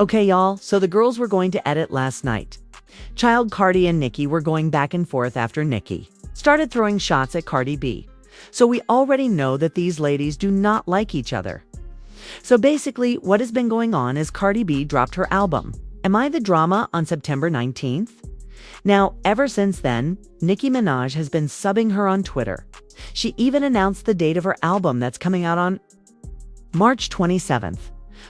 Okay, y'all, so the girls were going to edit last night. Child Cardi and Nicki were going back and forth after Nicki started throwing shots at Cardi B. So we already know that these ladies do not like each other. So basically, what has been going on is Cardi B dropped her album, Am I the Drama, on September 19th. Now, ever since then, Nicki Minaj has been subbing her on Twitter. She even announced the date of her album that's coming out on March 27th,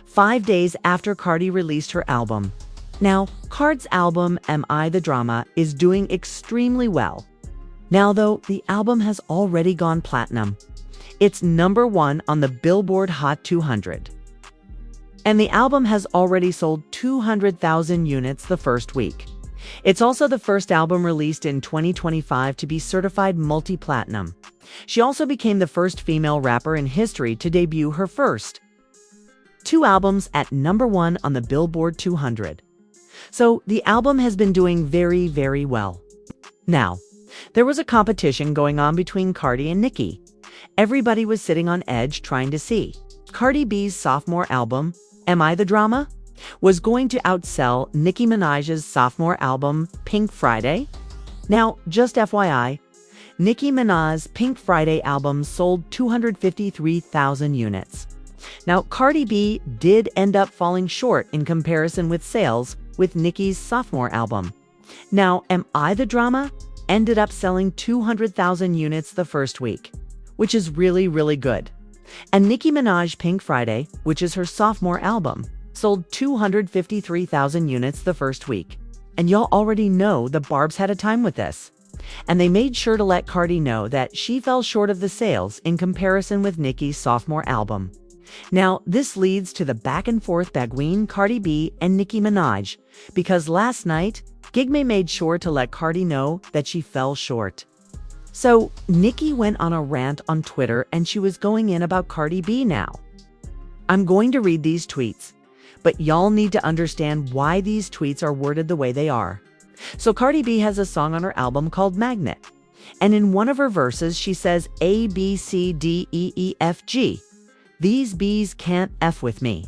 5 days after Cardi released her album. Now, Card's album, Am I the Drama, is doing extremely well. Now, though, the album has already gone platinum. It's #1 on the Billboard Hot 200. And the album has already sold 200,000 units the first week. It's also the first album released in 2025 to be certified multi-platinum. She also became the first female rapper in history to debut her first 2 albums at #1 on the Billboard 200. So the album has been doing very, very well. Now, there was a competition going on between Cardi and Nicki. Everybody was sitting on edge trying to see. Cardi B's sophomore album, Am I the Drama, was going to outsell Nicki Minaj's sophomore album, Pink Friday. Now, just FYI, Nicki Minaj's Pink Friday album sold 253,000 units. Now, Cardi B did end up falling short in comparison with sales with Nicki's sophomore album. Now, Am I the Drama ended up selling 200,000 units the first week, which is really, really good. And Nicki Minaj Pink Friday, which is her sophomore album, sold 253,000 units the first week. And y'all already know the Barbs had a time with this. And they made sure to let Cardi know that she fell short of the sales in comparison with Nicki's sophomore album. Now, this leads to the back and forth between Cardi B and Nicki Minaj, because last night, Gigme made sure to let Cardi know that she fell short. So, Nicki went on a rant on Twitter and she was going in about Cardi B now. I'm going to read these tweets, but y'all need to understand why these tweets are worded the way they are. So Cardi B has a song on her album called Magnet. And in one of her verses, she says, A, B, C, D, E, E, F, G. These B's can't F with me.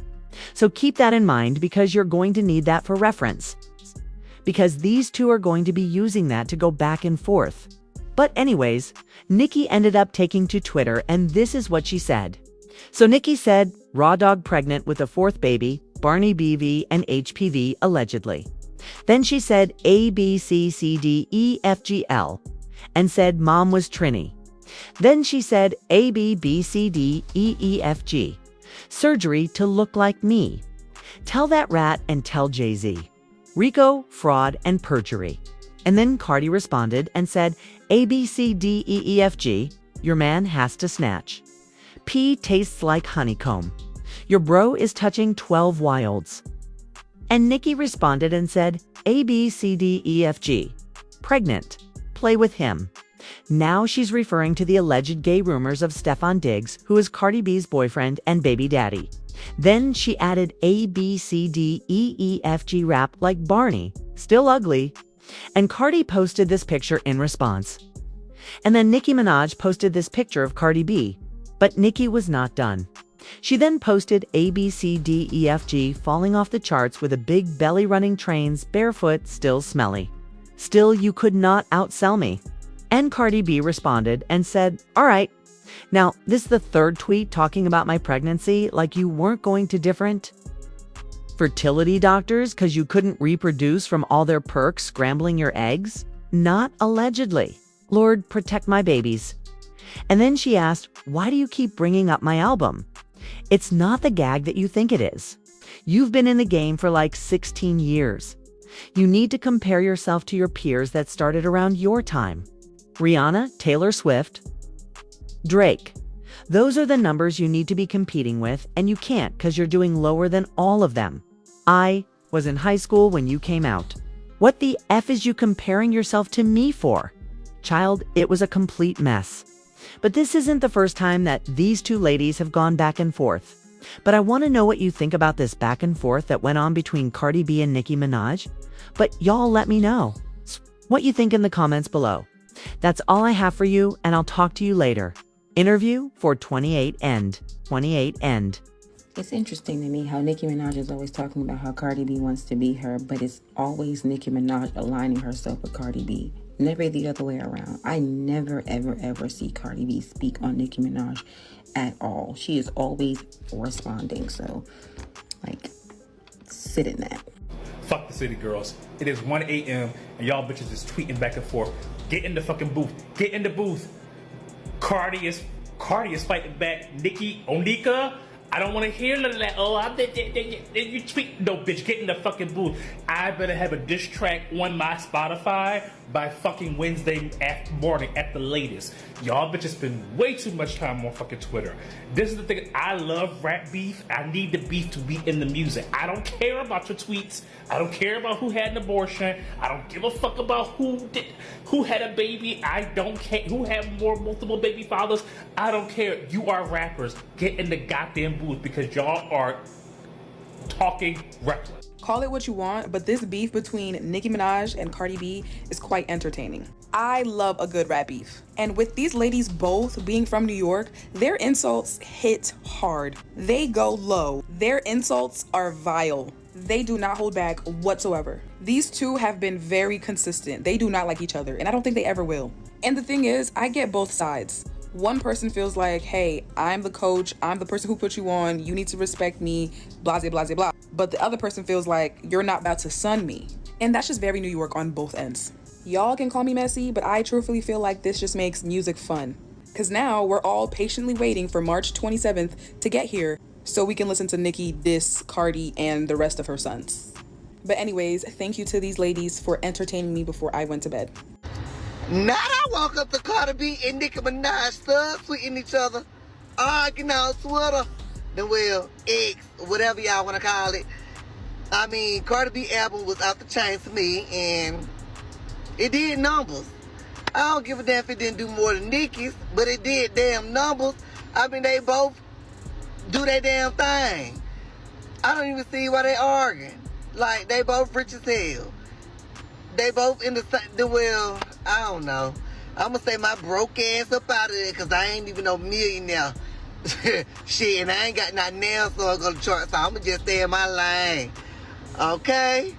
So keep that in mind because you're going to need that for reference. Because these two are going to be using that to go back and forth. But anyways, Nicki ended up taking to Twitter and this is what she said. So Nicki said, raw dog pregnant with a 4th baby, Barney BV and HPV allegedly. Then she said A, B, C, C, D, E, F, G, L and said mom was Trini. Then she said A, B, B, C, D, E, E, F, G. Surgery to look like me. Tell that rat and tell Jay-Z. Rico, fraud, and perjury. And then Cardi responded and said, A, B, C, D, E, E, F, G, your man has to snatch. P tastes like honeycomb. Your bro is touching 12 wilds. And Nicki responded and said, A, B, C, D, E, F, G, pregnant, play with him. Now she's referring to the alleged gay rumors of Stefan Diggs, who is Cardi B's boyfriend and baby daddy. Then she added A, B, C, D, E, E, F, G rap like Barney, still ugly. And Cardi posted this picture in response. And then Nicki Minaj posted this picture of Cardi B, but Nicki was not done. She then posted A, B, C, D, E, F, G falling off the charts with a big belly running trains, barefoot, still smelly. Still, you could not outsell me. And Cardi B responded and said, all right. Now, this is the 3rd tweet talking about my pregnancy, like you weren't going to different fertility doctors because you couldn't reproduce from all their perks scrambling your eggs? Not allegedly. Lord, protect my babies. And then she asked, why do you keep bringing up my album? It's not the gag that you think it is. You've been in the game for like 16 years. You need to compare yourself to your peers that started around your time. Rihanna, Taylor Swift, Drake. Those are the numbers you need to be competing with, and you can't because you're doing lower than all of them. I was in high school when you came out. What the F is you comparing yourself to me for? Child, it was a complete mess. But this isn't the first time that these two ladies have gone back and forth. But I want to know what you think about this back and forth that went on between Cardi B and Nicki Minaj. But y'all let me know what you think in the comments below. That's all I have for you, and I'll talk to you later. Interview for 28 End. It's interesting to me how Nicki Minaj is always talking about how Cardi B wants to be her, but it's always Nicki Minaj aligning herself with Cardi B. Never the other way around. I never, ever, ever see Cardi B speak on Nicki Minaj at all. She is always responding. So, like, sit in that. Fuck the city girls. It is 1 a.m. and y'all bitches is tweeting back and forth. Get in the fucking booth. Get in the booth. Cardi is fighting back. Nicki, Onika. I don't want to hear none of that. Oh, you tweet. No, bitch, get in the fucking booth. I better have a diss track on my Spotify by fucking Wednesday morning at the latest. Y'all bitches spend way too much time on fucking Twitter. This is the thing. I love rap beef. I need the beef to be in the music. I don't care about your tweets. I don't care about who had an abortion. I don't give a fuck about who had a baby. I don't care who had multiple baby fathers. I don't care. You are rappers. Get in the goddamn booth because y'all are talking reckless. Call it what you want, but this beef between Nicki Minaj and Cardi B is quite entertaining. I love a good rap beef. And with these ladies both being from New York, their insults hit hard. They go low. Their insults are vile. They do not hold back whatsoever. These two have been very consistent. They do not like each other, and I don't think they ever will. And the thing is, I get both sides. One person feels like, hey, I'm the coach, I'm the person who put you on, you need to respect me, blah, blah, blah, blah. But the other person feels like, you're not about to sun me. And that's just very New York on both ends. Y'all can call me messy, but I truthfully feel like this just makes music fun. Because now we're all patiently waiting for March 27th to get here so we can listen to Nicki diss Cardi and the rest of her sons. But anyways, thank you to these ladies for entertaining me before I went to bed. Now I walk up to Cardi B and Nicki Minaj stuff, tweeting each other, arguing on Twitter, X, whatever y'all want to call it. I mean, Cardi B album was out the chain to me, and it did numbers. I don't give a damn if it didn't do more than Nicki's, but it did damn numbers. I mean, they both do their damn thing. I don't even see why they arguing. Like, they both rich as hell. They both in the I don't know. I'm gonna say my broke ass up out of there because I ain't even no millionaire. Shit, and I ain't got nothing else, so I'm gonna chart, so I'm gonna just stay in my lane. Okay?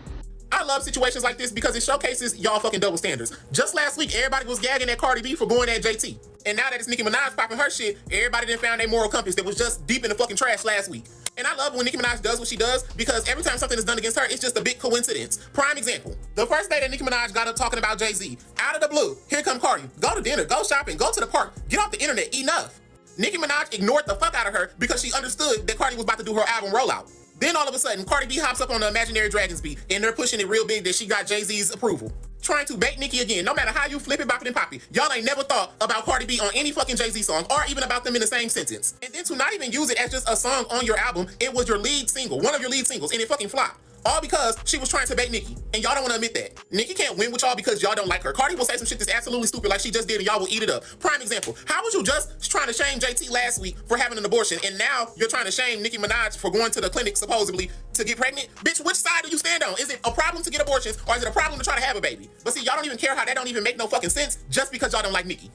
I love situations like this because it showcases y'all fucking double standards. Just last week, everybody was gagging at Cardi B for going at JT. And now that it's Nicki Minaj popping her shit, everybody done found their moral compass that was just deep in the fucking trash last week. And I love when Nicki Minaj does what she does because every time something is done against her, it's just a big coincidence. Prime example, the first day that Nicki Minaj got up talking about Jay-Z, out of the blue, here come Cardi. Go to dinner, go shopping, go to the park, get off the internet, enough. Nicki Minaj ignored the fuck out of her because she understood that Cardi was about to do her album rollout. Then all of a sudden, Cardi B hops up on the Imaginary Dragons beat, and they're pushing it real big that she got Jay-Z's approval. Trying to bait Nicki again, no matter how you flip it, bop it, and pop it. Y'all ain't never thought about Cardi B on any fucking Jay-Z song, or even about them in the same sentence. And then to not even use it as just a song on your album, it was your lead single, one of your lead singles, and it fucking flopped. All because she was trying to bait Nicki, and y'all don't want to admit that. Nicki can't win with y'all because y'all don't like her. Cardi will say some shit that's absolutely stupid like she just did, and y'all will eat it up. Prime example, how was you just trying to shame JT last week for having an abortion, and now you're trying to shame Nicki Minaj for going to the clinic, supposedly, to get pregnant? Bitch, which side do you stand on? Is it a problem to get abortions, or is it a problem to try to have a baby? But see, y'all don't even care how that don't even make no fucking sense just because y'all don't like Nicki.